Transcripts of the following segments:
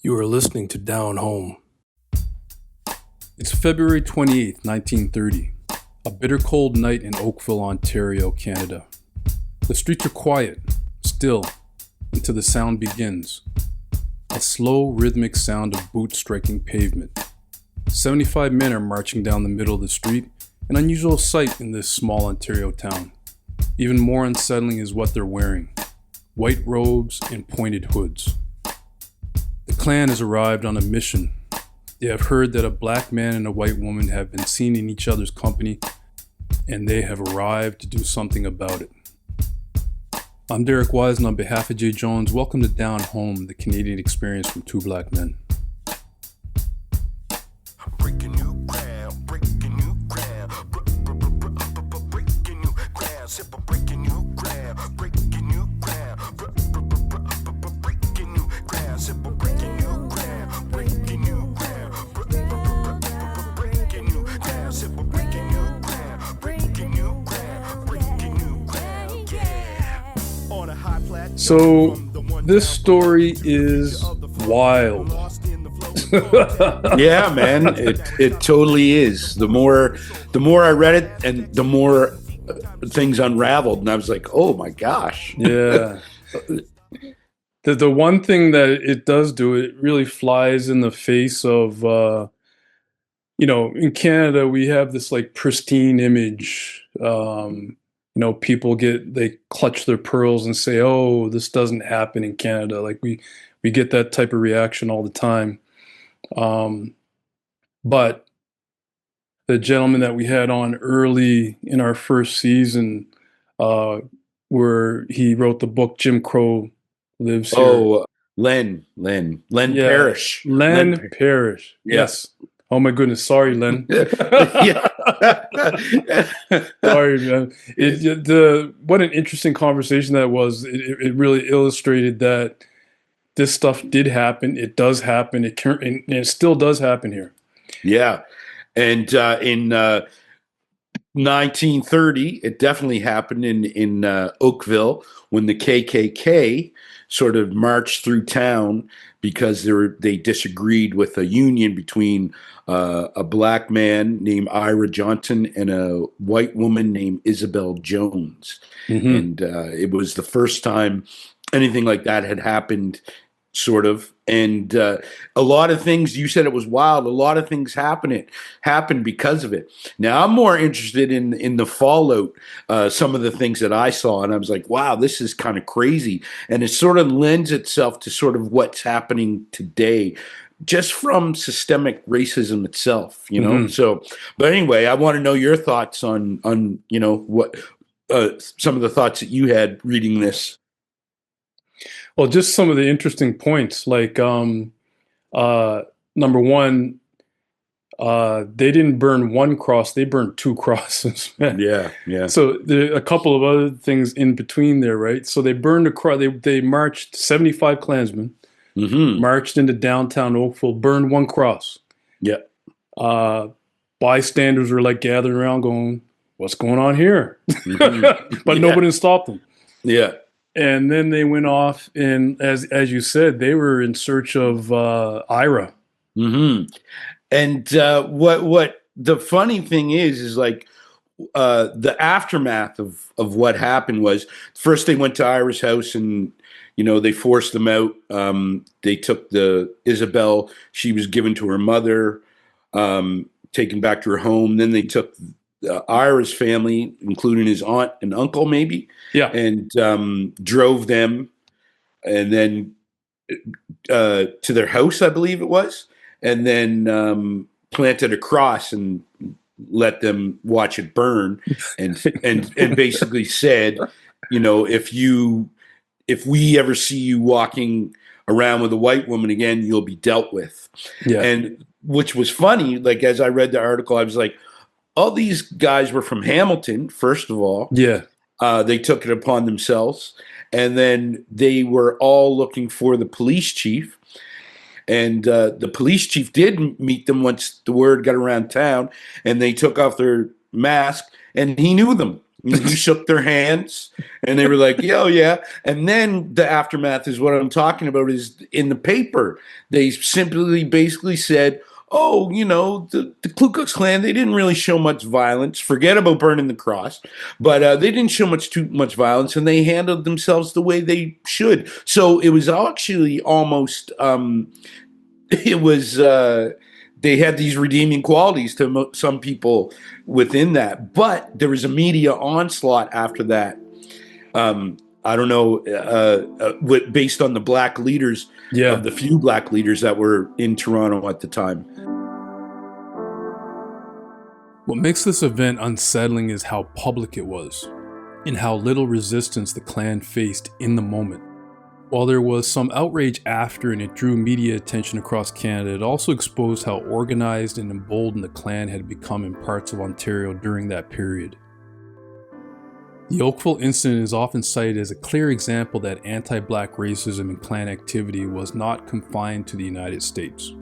You are listening to Down Home. It's February 28th, 1930, a bitter cold night in Oakville, Ontario, Canada. The streets are quiet, still, until the sound begins. A slow, rhythmic sound of boots striking pavement. 75 men are marching down the middle of the street, an unusual sight in this small Ontario town. Even more unsettling is what they're wearing. White robes and pointed hoods. The Klan has arrived on a mission. They have heard that a black man and a white woman have been seen in each other's company, and they have arrived to do something about it. I'm Derek Wise, and on behalf of Jay Jones, welcome to Down Home, the Canadian experience from two black men. Breaking new ground, breaking new ground, breaking new ground, simple breaking new ground, breaking new ground, breaking new ground, simple breaking new ground, breaking new ground, breaking new ground, simple breaking new ground, breaking new ground, breaking new ground, yeah. On a high plateau. So, this story is wild. Yeah, man, it totally is. The more I read it, and the more things unraveled, and I was like, oh my gosh. Yeah. The one thing that it does do, it really flies in the face of, in Canada, we have this like pristine image. People they clutch their pearls and say, oh, this doesn't happen in Canada. Like we get that type of reaction all the time. But the gentleman that we had on early in our first season, where he wrote the book Jim Crow Lives Here. Oh, Len Parrish. Len Parrish. Yes. Oh my goodness. Sorry, Len. Yeah. Sorry, man. What an interesting conversation that was. It really illustrated that this stuff did happen. It does happen. And it still does happen here. Yeah. And in 1930, it definitely happened in Oakville when the KKK sort of marched through town because they disagreed with a union between a black man named Ira Johnson and a white woman named Isabel Jones. Mm-hmm. And it was the first time anything like that had happened, sort of. And a lot of things, you said it was wild, a lot of things happened because of it. Now I'm more interested in the fallout, some of the things that I saw, and I was like, wow, this is kind of crazy. And it sort of lends itself to sort of what's happening today, just from systemic racism itself, Mm-hmm. So, but anyway, I want to know your thoughts on what some of the thoughts that you had reading this. Well, just some of the interesting points, like number one, they didn't burn one cross; they burned two crosses. Yeah. So there are a couple of other things in between there, right? So they burned a cross. They marched 75 Klansmen, mm-hmm. marched into downtown Oakville, burned one cross. Yeah. Bystanders were like gathering around, going, "What's going on here?" Mm-hmm. But nobody stopped them. Yeah. And then they went off, and as you said, they were in search of Ira. Mm-hmm. And what the funny thing is like the aftermath of what happened was, first they went to Ira's house and they forced them out. They took the Isabel; she was given to her mother, taken back to her home. Then they took Ira's family, including his aunt and uncle, maybe, and drove them, and then to their house, I believe it was, and then planted a cross and let them watch it burn, and basically said, if we ever see you walking around with a white woman again, you'll be dealt with. Yeah. And which was funny. Like, as I read the article, I was like, all these guys were from Hamilton, first of all. Yeah. They took it upon themselves. And then they were all looking for the police chief. And the police chief did meet them once the word got around town. And they took off their mask. And he knew them. He shook their hands, and they were like, "Yo, yeah." And then the aftermath is what I'm talking about. Is in the paper, they simply basically said, "Oh, the Ku Klux Klan, they didn't really show much violence. Forget about burning the cross, but they didn't show too much violence, and they handled themselves the way they should." So it was actually almost it was they had these redeeming qualities to some people within that, but there was a media onslaught after that. I don't know, based on the black leaders Yeah. of the few black leaders that were in Toronto at the time. What makes this event unsettling is how public it was, and how little resistance the Klan faced in the moment. While there was some outrage after and it drew media attention across Canada, it also exposed how organized and emboldened the Klan had become in parts of Ontario during that period. The Oakville incident is often cited as a clear example that anti-black racism and Klan activity was not confined to the United States.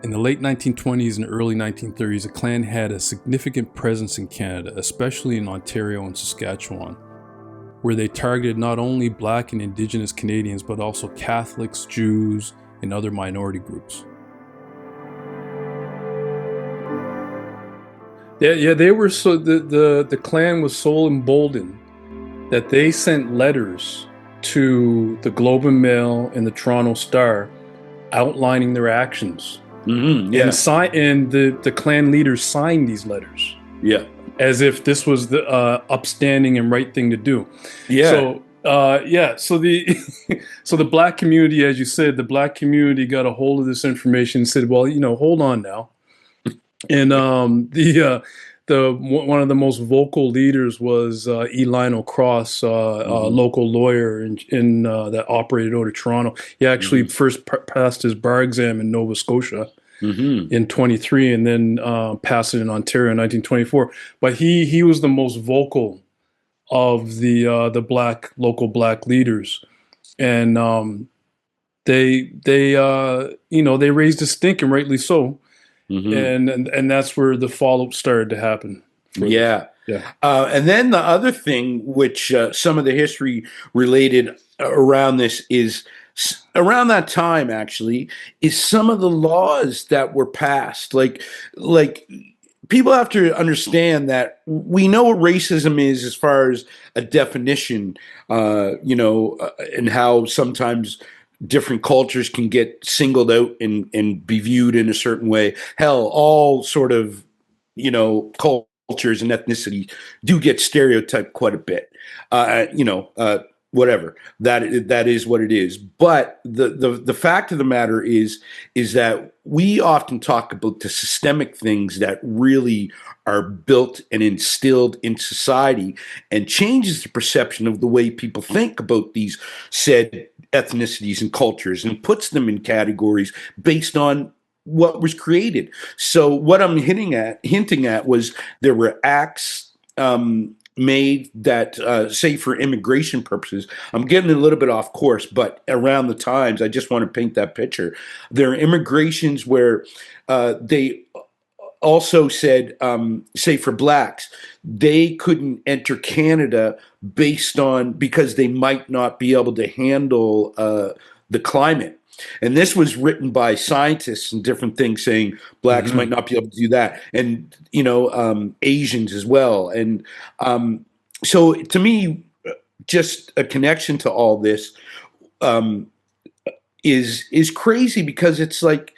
In the late 1920s and early 1930s, the Klan had a significant presence in Canada, especially in Ontario and Saskatchewan, where they targeted not only Black and Indigenous Canadians, but also Catholics, Jews, and other minority groups. Yeah, they were so the Klan was so emboldened that they sent letters to the Globe and Mail and the Toronto Star outlining their actions. Yeah, And the Klan leaders signed these letters. yeah, As if this was the upstanding and right thing to do. yeah. So the so the black community, as you said, the black community got a hold of this information and said, well, hold on now. And the one of the most vocal leaders was E. Lionel Cross, a local lawyer in that operated out of Toronto. He actually first passed his bar exam in Nova Scotia. In 23, and then passed it in Ontario in 1924. But he was the most vocal of the local black leaders, and they raised a stink, and rightly so. And that's where the follow-up started to happen. Yeah. Yeah. And then the other thing, which some of the history related around this is around that time, actually, is some of the laws that were passed. Like people have to understand that we know what racism is as far as a definition, and how sometimes different cultures can get singled out and be viewed in a certain way. Hell, all sort of, cultures and ethnicity do get stereotyped quite a bit. Whatever, that is what it is. But the fact of the matter is that we often talk about the systemic things that really are built and instilled in society and changes the perception of the way people think about these said ethnicities and cultures, and puts them in categories based on what was created. So what I'm hinting at was there were acts made that, say, for immigration purposes. I'm getting a little bit off course, but around the times, I just want to paint that picture. There are immigrations where they also said, say, for blacks, they couldn't enter Canada because they might not be able to handle the climate. And this was written by scientists and different things saying blacks might not be able to do that. And, Asians as well. And so to me, just a connection to all this is crazy, because it's like,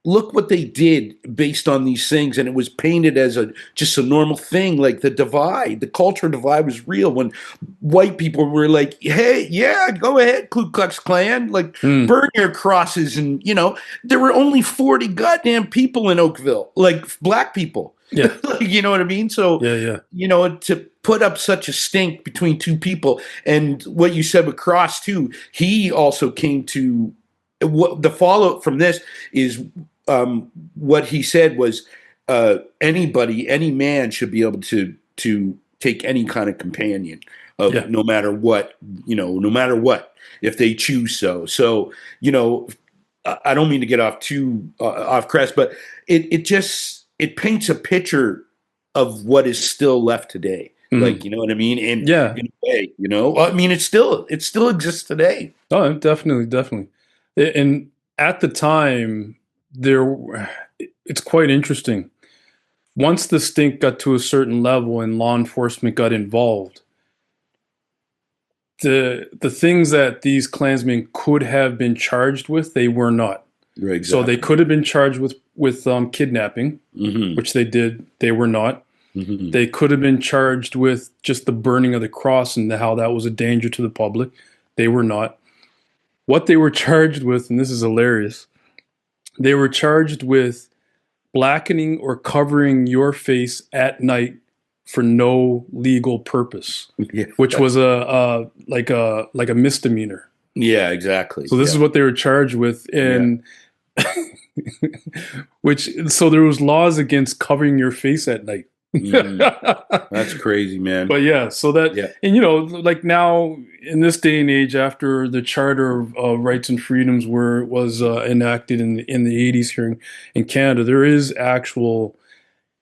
look what they did based on these things, and it was painted as just a normal thing. Like the culture divide was real when white people were like, "Hey, yeah, go ahead, Ku Klux Klan, like burn your crosses," and there were only 40 goddamn people in Oakville, like black people. Yeah, you know what I mean? So to put up such a stink between two people, and what you said with Cross too, he also came to what the fallout from this is. What he said was any man should be able to take any kind of companion of no matter what, if they choose so. So, I don't mean to get off too off crest, but it paints a picture of what is still left today. Like, you know what I mean? And Yeah. in a way, you know, I mean, it still exists today. Oh, definitely, definitely. And at the time, it's quite interesting. Once the stink got to a certain level and law enforcement got involved, the things that these Klansmen could have been charged with, they were not. Right, So they exactly. could have been charged with kidnapping, Mm-hmm. which they did. They were not. Mm-hmm. They could have been charged with just the burning of the cross and how that was a danger to the public. They were not. What they were charged with, and this is hilarious, they were charged with blackening or covering your face at night for no legal purpose, Yeah. which was like a misdemeanor. Yeah, exactly. So this is what they were charged with, and so there was laws against covering your face at night. That's crazy, man. But yeah, so that, and you know, like now in this day and age, after the Charter of Rights and Freedoms was enacted in the 80s here in Canada, there is actual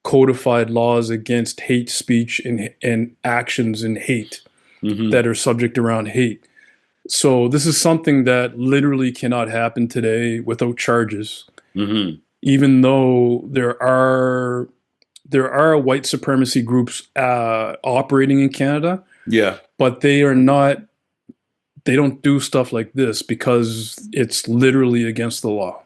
codified laws against hate speech and actions in hate that are subject around hate. So this is something that literally cannot happen today without charges, even though there are white supremacy groups operating in Canada. Yeah. But they don't do stuff like this because it's literally against the law.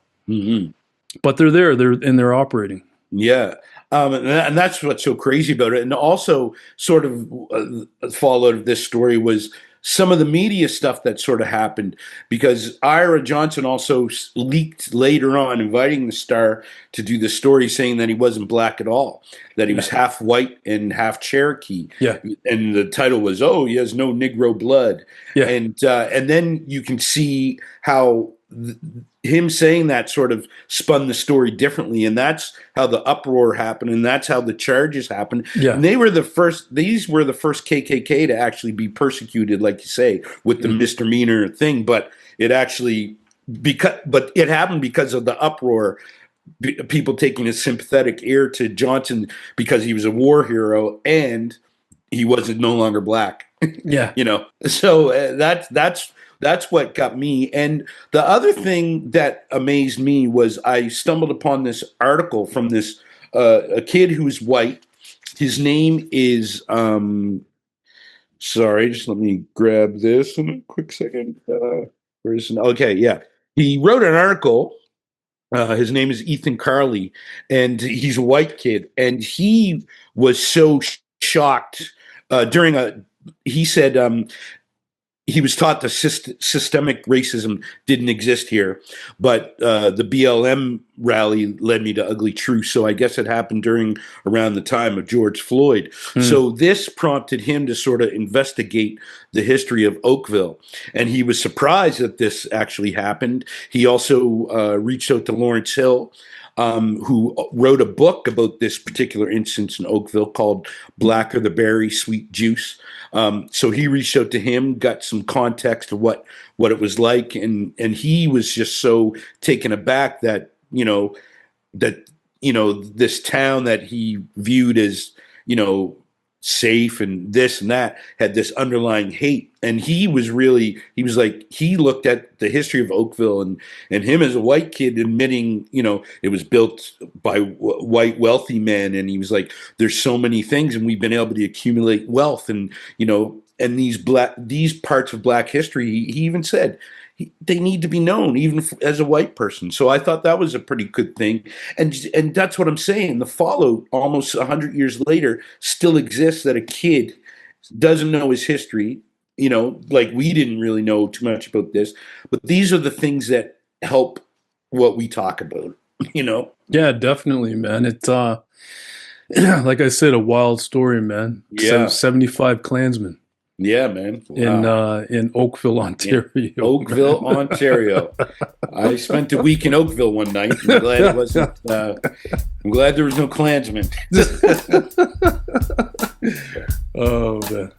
But they're operating. Yeah. And that's what's so crazy about it. And also sort of fallout of this story was some of the media stuff that sort of happened, because Ira Johnson also leaked later on, inviting the Star to do the story, saying that he wasn't black at all, that he was half white and half Cherokee. Yeah. And the title was, "Oh, he has no Negro blood." Yeah. And then you can see how him saying that sort of spun the story differently, and that's how the uproar happened, and that's how the charges happened. Yeah. And these were the first KKK to actually be persecuted, like you say, with the misdemeanor thing. But it actually it happened because of the uproar, people taking a sympathetic ear to Johnson because he was a war hero and he wasn't no longer black. Yeah. You know, so that's what got me. And the other thing that amazed me was I stumbled upon this article from this a kid who's white. His name is sorry, just let me grab this in a quick second. He wrote an article. His name is Ethan Carley, and he's a white kid, and he was so shocked he said he was taught that systemic racism didn't exist here, but the BLM rally led me to Ugly Truth. So I guess it happened around the time of George Floyd. So this prompted him to sort of investigate the history of Oakville, and he was surprised that this actually happened. He also reached out to Lawrence Hill, who wrote a book about this particular instance in Oakville called Black or the Berry, Sweet Juice. So he reached out to him, got some context of what it was like, and he was just so taken aback that this town that he viewed as safe and this and that had this underlying hate. And he looked at the history of Oakville and him as a white kid admitting, it was built by white wealthy men. And he was like, there's so many things and we've been able to accumulate wealth. And, and these parts of black history, he even said, they need to be known even as a white person. So I thought that was a pretty good thing. And that's what I'm saying. The fallout almost 100 years later still exists, that a kid doesn't know his history, like we didn't really know too much about this, but these are the things that help what we talk about, Yeah, definitely, man. It's like I said, a wild story, man. Yeah. 75 Klansmen. Yeah, man. Wow. In Oakville, Ontario. Oakville, Ontario. I spent a week in Oakville one night. I'm glad it wasn't. I'm glad there was no Klansmen. Oh man.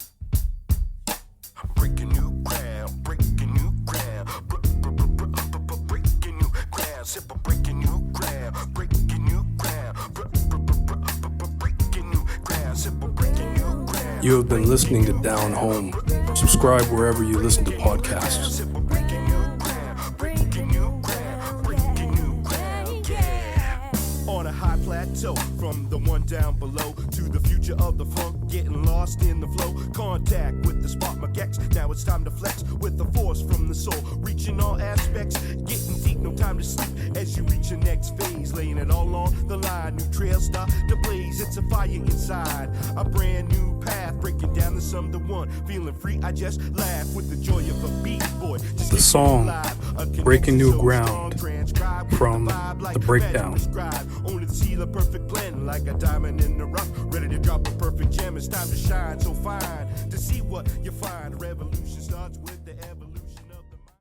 Breaking new ground, breaking new ground, breaking new ground, sip of breaking new ground, breaking new ground, breaking new ground, sip of breaking new ground. You have been listening to Down Home. Subscribe wherever you listen to podcasts. On a high plateau, from the one down below to the future of the funk, getting lost in the flow. Contact with the spot magex. Now it's time to flex with the force from the soul, reaching all aspects, getting deep, no time to sleep as you reach your next phase, laying it all on the line. New trails start to blaze, it's a fire inside, a brand new path, breaking down the sum to one, feeling free. I just laugh with the joy of a beat boy. Just The song Breaking New Ground from The Breakdown. Only to see the perfect blend, like a diamond in the rough, ready to drop a perfect gem. It's time to shine so fine to see what you find. Revolution.